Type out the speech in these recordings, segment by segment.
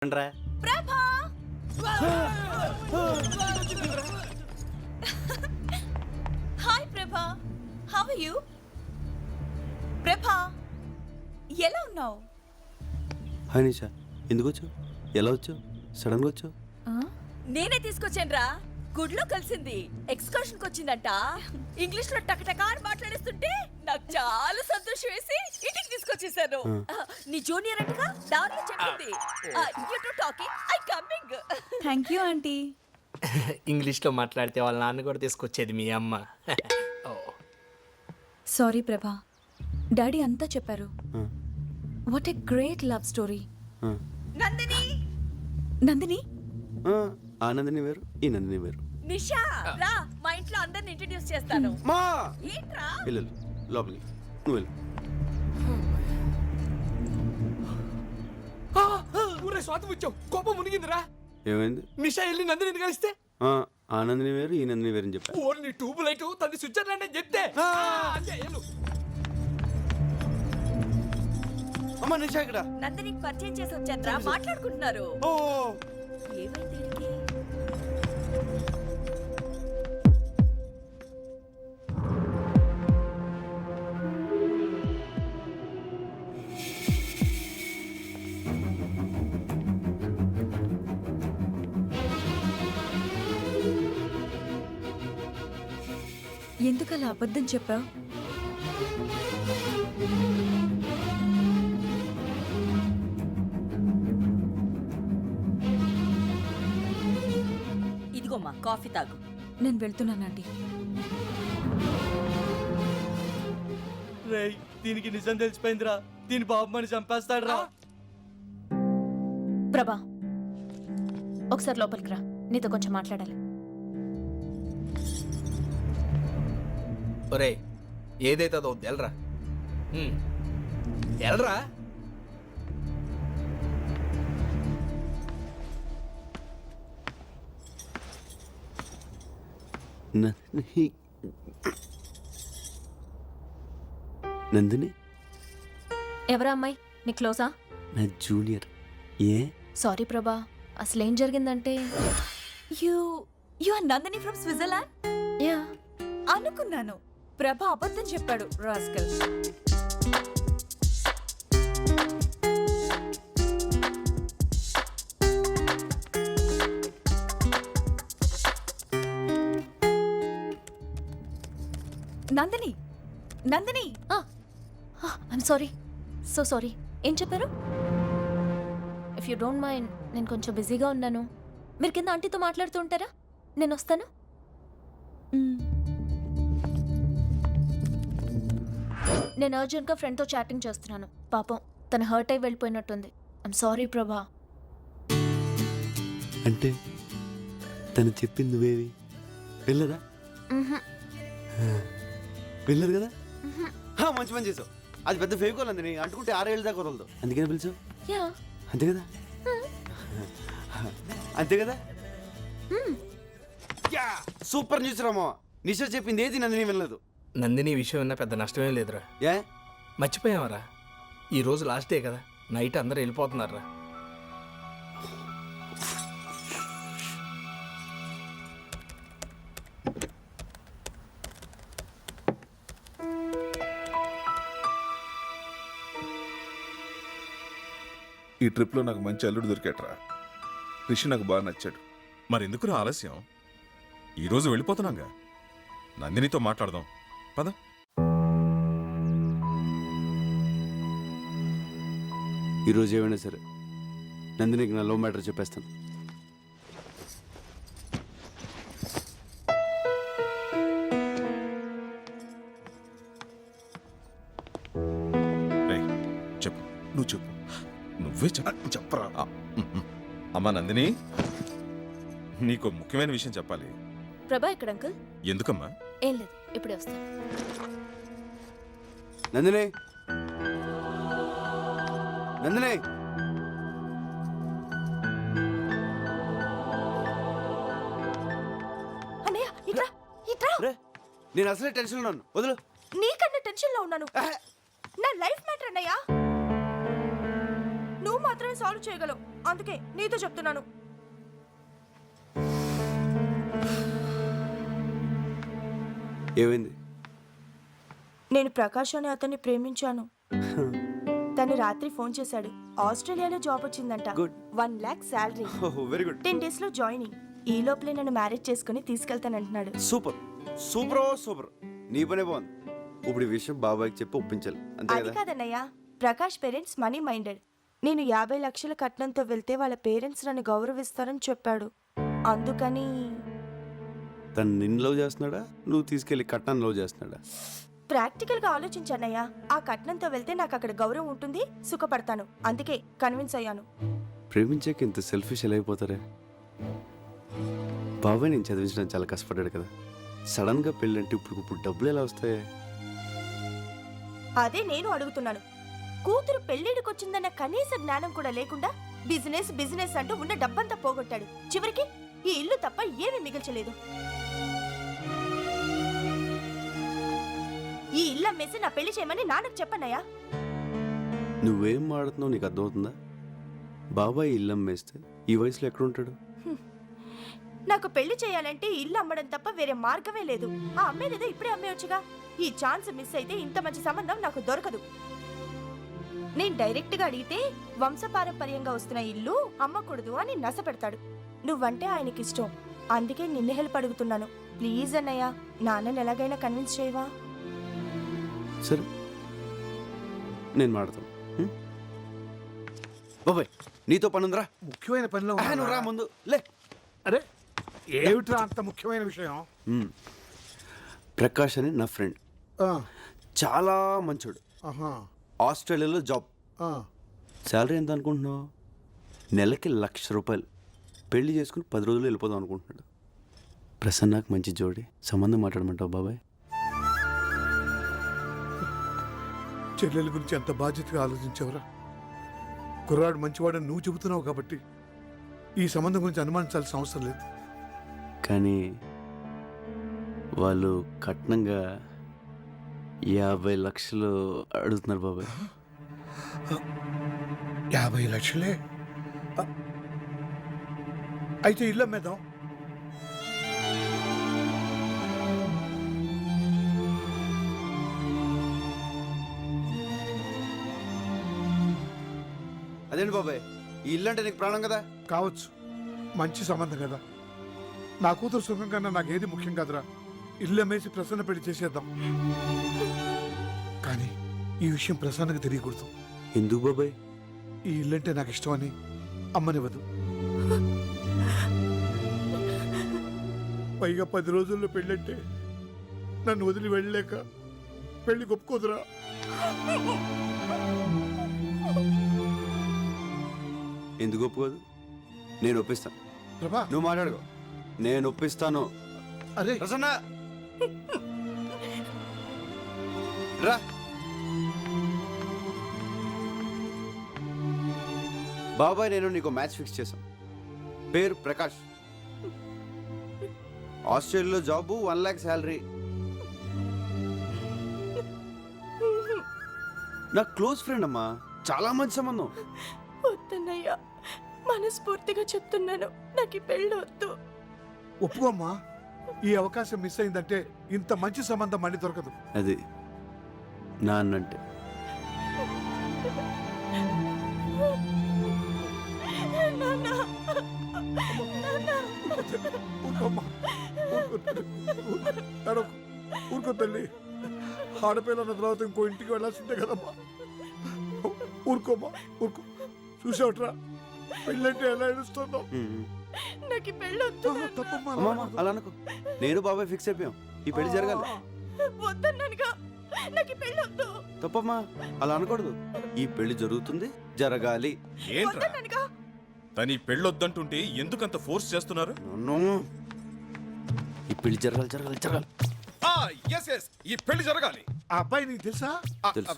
రా ప్రభా హాయ్ ప్రభా హౌ ఆర్ యు ప్రభా ఎలా ఉన్నావు? హాయ్ నిషా, ఎందుకు వచ్చావు? ఎలా వచ్చావు? సడన్గా వచ్చావు? నేనే తీసుకొచ్చాను రా. గుడ్లో కలిసింది, ఎక్స్కర్షన్ కి వచ్చిందంట. ఇంగ్లీష్ లో టకటకా అని మాట్లాడేస్తుంటే నాకు చాలా సంతోషం వేసి ఇంటికి తీసుకొచ్చేసాను. నీ జూనియర్ అంటగా దారిలో చెప్పింది. You to talking, I coming. Thank you aunty. ఇంగ్లీష్లో మాట్లాడితే వాళ్ళ నాన్న కూడా తీసుకొచ్చేది మీ అమ్మ. సారీ ప్రభా, డాడీ అంతా చెప్పారు. What a great love story. Nandini, Nandini, ఆ నందిని వేరు, ఈ నందిని వేరు. నిషా రా, మా ఇంట్లో అందరిని ఇంట్రడ్యూస్ చేస్తాను. మా ఏంట్రా? వెళ్ళు లోపలికి, నువ్వు వెళ్ళు. ఊరే స్వాతం వచ్చావు, కోపం మునిగిందిరా. ఏమైంది? నిషా వెళ్ళి నందిని కలిస్తే ఆ నందిని వేరు, ఈ నందిని వేరు అని చెప్పా. ఓన్లీ ట్యూబ్ లైట్ తన స్విట్జర్లాండ్ అని చెప్తే అమ్మా నిషా ఇక్కడ. నందినికి పరిచయం చేసి వచ్చాను, మాట్లాడుకుంటున్నారు. ఓ ఏమైంది వీడికి? ఎందుకలా అబద్ధం చెప్పావు? ఇదిగోమ్మా కాఫీ తాగు. నేను వెళ్తున్నానండి. రేయ్, దీనికి నిజం తెలిసిపోయిందిరా. దీని బాబు మని చంపేస్తాడు రా. ప్రభా, ఒకసారి లోపలికి రా, నీతో కొంచెం మాట్లాడాలి. ఒరే, ఏదైతే అదో ఎల్రా, ఎల్రా. నందిని, నందిని ఎవరా అమ్మాయి? నీ క్లోజా? నా జూనియర్. ఏ సారీ ప్రభా, అసలేం జరిగిందంటే you are Nandini from Switzerland. Yeah, అనుకున్నాను. ప్రభా అబద్ధం చెప్పాడు, rascal. Nandini, Nandini, I'm sorry, so sorry. ఏం చెప్పారు? ఇఫ్ యూ డోంట్ మైండ్, నేను కొంచెం బిజీగా ఉన్నాను. మీరు కింద ఆంటీతో మాట్లాడుతూ ఉంటారా? నేను వస్తాను. నేను అర్జెంట్గా ఫ్రెండ్తో చాటింగ్ చేస్తున్నాను. పాపం తను హర్ట్ అయి వెళ్ళిపోయినట్టుంది. ఐమ్ సారీ ప్రభా. అంటే తను చెప్పింది నువ్వేవి వెళ్ళదా? వెళ్ళదు కదా? మంచి పని చేసావు. అది పెద్ద ఫేవికోల్ అంది, అంటుకుంటే 6 ఏళ్ళ దాకా వదలదు. అందుకని పిలిచావు. యా, అంతే కదా? అంతే కదా? సూపర్ న్యూస్ రామో. నిషా చెప్పింది ఏది నందిని వెళ్ళదు. నందిని విషయం ఉన్నా పెద్ద నష్టమేం లేదురా. ఏ మర్చిపోయావరా, ఈ రోజు లాస్ట్ డే కదా, నైట్ అందరూ వెళ్ళిపోతున్నారా. ఈ ట్రిప్లో నాకు మంచి అల్లుడు దొరికాట్రా. రిషి నాకు బాగా నచ్చాడు. మరెందుకురా ఆలస్యం? ఈరోజు వెళ్ళిపోతున్నాగా, నందినితో మాట్లాడదాం పద. ఈరోజు ఏమైనా సరే నందినికి నా లవ్ మ్యాటర్ చెప్పేస్తాను. రేయ్, చెప్పు, నువ్వు చెప్పు, నువ్వే చెప్పరా. అమ్మా నందిని, నీకు ముఖ్యమైన విషయం చెప్పాలి. ప్రభా ఎక్కడ అంకుల్? ఎందుకమ్మా? ఏం లేదు, ఇప్పుడే వస్తాను. నందిని, నందిని, అన్నయ్య ఇట్రా, ఇట్రా. రే నేను అసలే టెన్షన్లో ఉన్నాను, వదులు. నీకన్నా టెన్షన్లో ఉన్నాను. నా లైఫ్ మ్యాటర్ అన్నయ్య. నువ్వు మాత్రం మాత్రమే సాల్వ్ చేయగలవు. అందుకే నీతో చెప్తున్నాను. ఏమైంది? నేను ప్రకాష్ అనే అతన్ని ప్రేమించాను. తను రాత్రి ఫోన్ చేశాడు. ఆస్ట్రేలియాలో జాబ్ వచ్చిందంట. Good. 1 lakh salary. Very good. 10 days లో జాయినింగ్. ఈ లోపలే నన్ను మ్యారేజ్ చేసుకుని తీసుకెళ్తానంటున్నాడు. Super super super. నీ పనే బాగుంది. ఇప్పుడు ఈ విషయం బాబాయ్కి చెప్పి ఒప్పించాలి, అంతే అది కదా? కాదన్నయ్య, ప్రకాష్ పేరెంట్స్ మనీ మైండెడ్. నేను 50 లక్షల కట్నంతో వెళ్తే వాళ్ళ పేరెంట్స్ నన్ను గౌరవిస్తారని చెప్పాడు. అందుకని తను నిన్ను లవ్ చేస్తున్నాడా, నువ్వు తీసుకెళ్లి కట్నాన్ని లవ్ చేస్తున్నాడా? ప్రాక్టికల్ గా ఆలోచించానయ్య. ఆ కట్నంతో వెళ్తే నాకు అక్కడ గౌరవం ఉంటుంది, సుఖపడతాను. అందుకే కన్విన్స్ అయ్యాను. ప్రేమించాక ఇంత సెల్ఫిష్ ఎలా అయిపోతారే? బాబాయ్ నేను చదివించడానికి చాలా కష్టపడ్డాడు కదా. సడన్ గా పెళ్ళంటే ఇప్పుడు డబ్బులు ఎలా వస్తాయి? అదే నేను అడుగుతున్నాను. కూతురు పెళ్లిడికి వచ్చిందన్న కనీస జ్ఞానం కూడా లేకుండా బిజినెస్ బిజినెస్ అంటూ ఉన్న డబ్బంతా పోగొట్టాడు. చివరికి ఈ ఇల్లు తప్ప ఏమీ మిగల్చలేదు. ఈ ఇల్లు అమ్మేసి నా పెళ్లి చేయమని నాన్నకు చెప్పన్నయ్యా. నువ్వేం మాడుతున్నావు నీకు అర్థమవుతుందా? బాబాయ్ ఇల్లు అమ్మేస్తే ఈ వయసులో ఎక్కడ ఉంటాడు? నాకు పెళ్లి చేయాలంటే ఈ ఇల్లు అమ్మడం తప్ప వేరే మార్గమే లేదు. ఆ అమ్మేదేదో ఇప్పుడే అమ్మేయొచ్చుగా. ఈ ఛాన్స్ మిస్ అయితే ఇంత మంచి సంబంధం నాకు దొరకదు. నేను డైరెక్ట్ గా అడిగితే వంశపారంపర్యంగా వస్తున్న ఇల్లు అమ్మకూడదు అని నస పెడతాడు. నువ్వంటే ఆయనకి ఇష్టం. అందుకే నిన్ను హెల్ప్ అడుగుతున్నాను. ప్లీజ్ అన్నయ్య, నాన్నని ఎలాగైనా కన్విన్స్ చేయవా? సరే నేను మాడతాను. బాబాయ్ నీతో పనుందిరా. ముఖ్యమైన పనిలో ఉన్నానా? నువ్వు రా ముందు లే. అరే ఏమిట్రా అంత ముఖ్యమైన విషయం? ప్రకాష్ అని నా ఫ్రెండ్, ఆ, చాలా మంచోడు. ఆహా, ఆస్ట్రేలియాలో జాబ్. ఆ. శాలరీ ఎంత అనుకుంటున్నావు? నెలకి ₹1,00,000. పెళ్లి చేసుకుని 10 రోజులు వెళ్ళిపోదాం అనుకుంటున్నాడు. ప్రసన్నకు మంచి జోడి, సంబంధం మాట్లాడమంటావు బాబాయ్? చెల్లెల గురించి ఎంత బాధ్యతగా ఆలోచించావురా. కుర్రాడు మంచివాడని నువ్వు చెబుతున్నావు కాబట్టి ఈ సంబంధం గురించి అనుమానించాల్సిన అవసరం లేదు. కానీ వాళ్ళు కట్నంగా 50 లక్షలు అడుగుతున్నారు బాబాయ్. 50 లక్షలే? అయితే ఇల్లు అమ్మేద్దాం. అదేంటి బాబాయ్, ఈ ఇల్లు అంటే నీకు ప్రాణం కదా? కావచ్చు, మంచి సంబంధం కదా. నా కూతురు సుఖం కన్నా నాకేది ముఖ్యం కాదురా. ఇల్లు అమ్మేసి ప్రసన్న పెళ్లి చేసేద్దాం. కానీ ఈ విషయం ప్రసన్నకు తెలియకూడదు. ఎందుకు బాబాయ్? ఈ ఇల్లంటే నాకు ఇష్టం అని అమ్మనివ్వదు. పైగా 10 రోజుల్లో పెళ్ళంటే నన్ను వదిలి వెళ్ళలేక పెళ్లి ఒప్పుకోదురా. ఎందుకు ఒప్పుకోదు? నేను ఒప్పిస్తాను. ప్రభా, నువ్వు మాట్లాడుకో, నేను ఒప్పిస్తాను. అరే ప్రసన్న రా. బాబాయ్ నేను నీకు మ్యాచ్ ఫిక్స్ చేశాం. పేరు ప్రకాష్, ఆస్ట్రేలియాలో జాబు, 1 lakh శాలరీ. నా క్లోజ్ ఫ్రెండ్ అమ్మా, చాలా మంచి సంబంధం. వద్దన్నయ్య, మనస్ఫూర్తిగా చెప్తున్నాను, నాకు ఈ పెళ్ళి వద్దు. ఒప్పుకోమ్మా. ఈ అవకాశం మిస్ అయిందంటే ఇంత మంచి సంబంధం మళ్ళీ దొరకదు. అది నాన్నంటే. ఊరుకోమ్మా, ఊరుకో తల్లి. ఆడపిల్లల తర్వాత ఇంకో ఇంటికి వెళ్ళాల్సిందే కదమ్మా. ఊరుకోమ్మా, ఊరుకో. చూసావుట్రా పెళ్ళంటే ఎలా ఏడుస్తుందో. నాకు ఈ పెళ్ళి వద్దు. తప్పమ్మా, అమ్మమ్మ అలా అనుకో. నేను బాబాయ్ ఫిక్స్ అయిపోయాం, ఈ పెళ్లి జరగాలి. వద్దన్నానుగా, నాకు ఈ పెళ్ళి వద్దు. తప్పమ్మా, అలా అనకూడదు. ఈ పెళ్లి జరుగుతుంది, జరగాలి. ఏంట్రా వద్దన్నానుగా. తని పెళ్ళొద్దంటుంటే ఎందుకంత ఫోర్స్ చేస్తున్నారు? నన్ను ఈ పెళ్లి జరగాలి, జరగాలి, జరగాలి. ఈ పెళ్లి జరగాలి. ఆ అబ్బాయి నీకు తెలుసా? తెలుసు.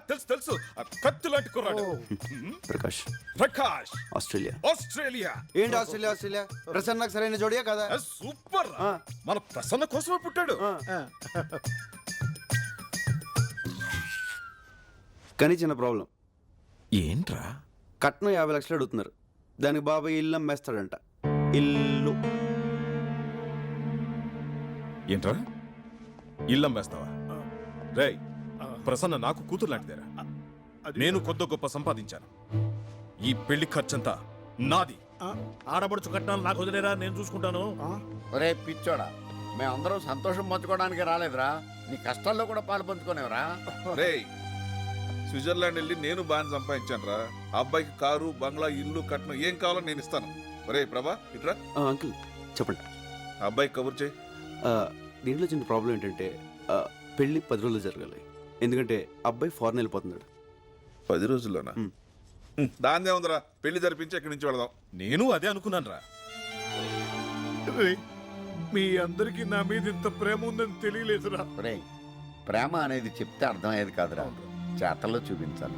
తెలుసు తెలుసు. కత్తి లాంటి కుర్రాడు. ప్రకాష్, ప్రకాష్, ఆస్ట్రేలియా. ఆస్ట్రేలియా. ఏంటి ఆస్ట్రేలియా? ఆస్ట్రేలియా ప్రసన్నకు సరైన జోడియా కదా? సూపర్. ఆ. మన ప్రసన్న కోసమే పుట్టాడు. కానీ చిన్న ప్రాబ్లం. ఏంట్రా? కట్నం 50 లక్షలు అడుగుతున్నారు. దానికి బాబాయ్ ఇల్లు అమ్మేస్తాడంట. ఇల్లు. ఏంట్రా ఇల్లు అమ్మేస్తావా? రేయ్, ప్రసన్న నాకు కూతురు లాంటిదేరా. నేను కొద్ది గొప్ప సంపాదించాను. ఈ పెళ్లి ఖర్చంతా నాది. ఆడబడుచు కట్నాలు నాకు వదిలేరా, నేను చూసుకుంటాను. ఒరే పిచ్చోడా, మేమందరం సంతోషం పంచుకోవడానికి రాలేదురా, నీ కష్టాల్లో కూడా పాలు పంచుకోనేవరా. రేయ్, స్విట్జర్లాండ్ వెళ్ళి నేను బాగా సంపాదించాను రా. అబ్బాయికి కారు, బంగ్లా, ఇల్లు, కట్నం ఏం కావాలో నేను ఇస్తాను. ఒరే ప్రభా, ఇట్రా. అంకుల్ చెప్పండి. అబ్బాయికి కబుర్ చేయి. దీంట్లో చిన్న ప్రాబ్లం ఏంటంటే పెళ్ళి 10 రోజులు జరగాలి. ఎందుకంటే అబ్బాయి ఫారెన్ వెళ్ళిపోతున్నాడు. 10 రోజుల్లోనా? దాందే ఉందిరా, పెళ్లి జరిపించి ఎక్కడి నుంచి వెళదాం. నేను అదే అనుకున్నాను రా. రేయ్, మీ అందరికీ నా మీద ఇంత ప్రేమ ఉందని తెలియలేదురా. ఒరే, ప్రేమ అనేది చెప్తే అర్థమయ్యేది కాదురా, చేతల్లో చూపించాలి.